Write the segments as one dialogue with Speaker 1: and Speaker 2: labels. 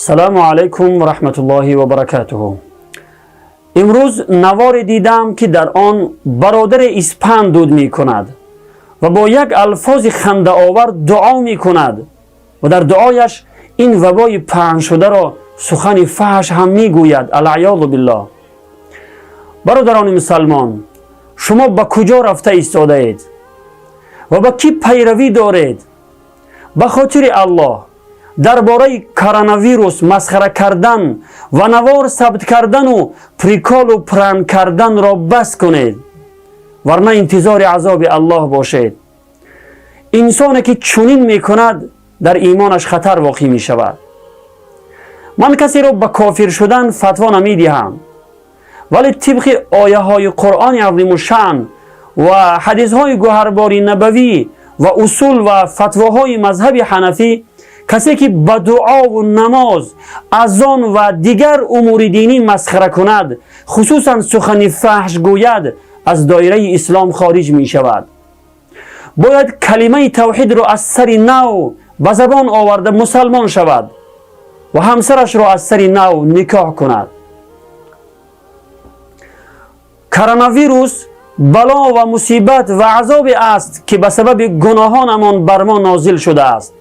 Speaker 1: سلام علیکم و رحمت الله و برکاته. امروز نوار دیدم که در آن برادر اسپند دود می کند و با یک الفاظ خنده آور دعا می کند و در دعایش این وبای پهن شده را سخن فحش هم می گوید. العیاذ بالله. برادران مسلمان، شما به کجا رفته ایستاده اید و به کی پیروی دارید؟ به خاطر الله درباره کرونا ویروس مسخره کردن و نوار ثبت کردن و پریکال و پرنگ کردن را بس کنید، ورنه انتظار عذاب الله باشید. انسانی که چنین می کند در ایمانش خطر واقع می شود. من کسی را به کافر شدن فتوا نمی دهم، ولی طبق آیه های قرآن عظیم الشأن و حدیث های گوهربار نبوی و اصول و فتواهای مذهب حنفی، کسی که به دعا و نماز، اذان و دیگر امور دینی مسخره کند، خصوصا سخن فحش گوید، از دایره اسلام خارج می شود. باید کلمه توحید را از سر نو به زبان آورده مسلمان شود و همسرش را از سر نو نکاح کند. کرونا ویروس بلا و مصیبت و عذاب است که به سبب گناهانمان بر ما نازل شده است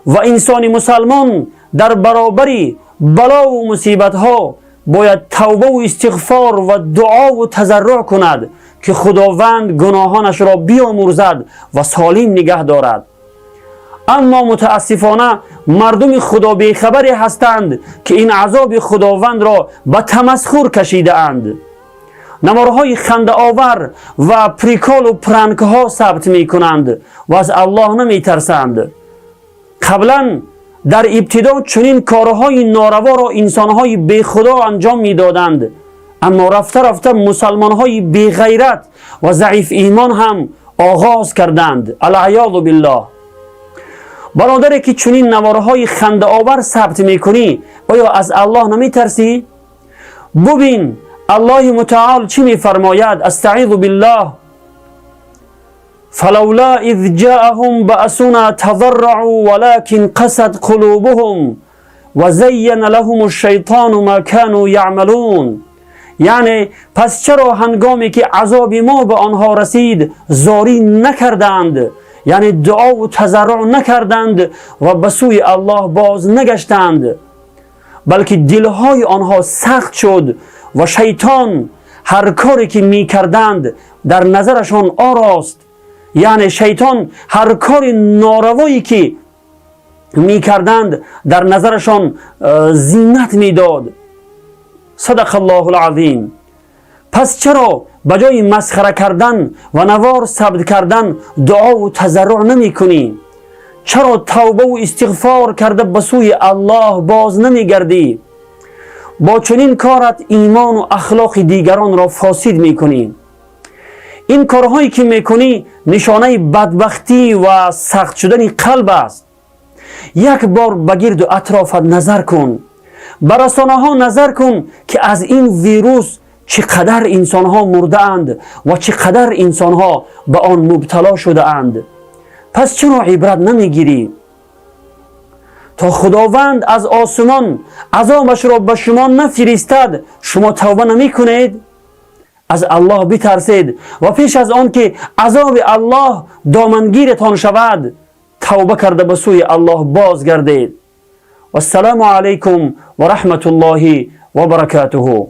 Speaker 1: و انسان مسلمان در برابر بلا و مصیبت ها باید توبه و استغفار و دعا و تضرع کند که خداوند گناهانش را بیامرزد و سالم نگه دارد. اما متاسفانه مردم خدا بیخبری هستند که این عذاب خداوند را به تمسخر کشیده اند. نوارهای خنده آور و پریکال و پرنگ ها ثبت می کنند و از الله نمی ترسند. قبلا در ابتدا چنین کارهای ناروا را انسانهای بی خدا انجام می دادند، اما رفته رفته مسلمانهای بی غیرت و ضعیف ایمان هم آغاز کردند. العیاذ بالله. برادری که چنین نوارهای خنده آور ثبت می کنی، آیا از الله نمی ترسی؟ ببین الله متعال چی می فرماید. استعیذ بالله. فلولا اذ جاءهم بأسنا تضرعوا ولكن قست قلوبهم وزين لهم الشیطان ما كانوا يعملون. یعنی پس چرا هنگامی که عذاب ما به آنها رسید زاری نکردند، یعنی دعا و تضرع نکردند و به سوی الله باز نگشتند، بلکه دلهای آنها سخت شد و شیطان هر کاری که می کردند در نظرشان آراست. یعنی شیطان هر کار ناروایی که می کردند در نظرشان زینت می داد. صدق الله العظیم. پس چرا بجای مسخره کردن و نوار ثبت کردن دعا و تضرع نمی کنی؟ چرا توبه و استغفار کرده به سوی الله باز نمی گردی؟ با چنین کارت ایمان و اخلاق دیگران را فاسد می کنی. این کارهایی که می کنی نشانه بدبختی و سخت شدن قلب است. یک بار بگرد و اطرافت نظر کن، بر رسانه ها نظر کن که از این ویروس چقدر انسان ها مرده اند و چقدر انسان ها به آن مبتلا شده اند. پس چرا عبرت نمیگیری؟ تا خداوند از آسمان عذابش را به شما نفرستد شما توبه نمی کنید؟ از الله بترسید و پیش از آن که عذاب الله دامنگیرتان شود توبه کرده به سوی الله بازگردید. و السلام علیکم و رحمت الله و برکاته.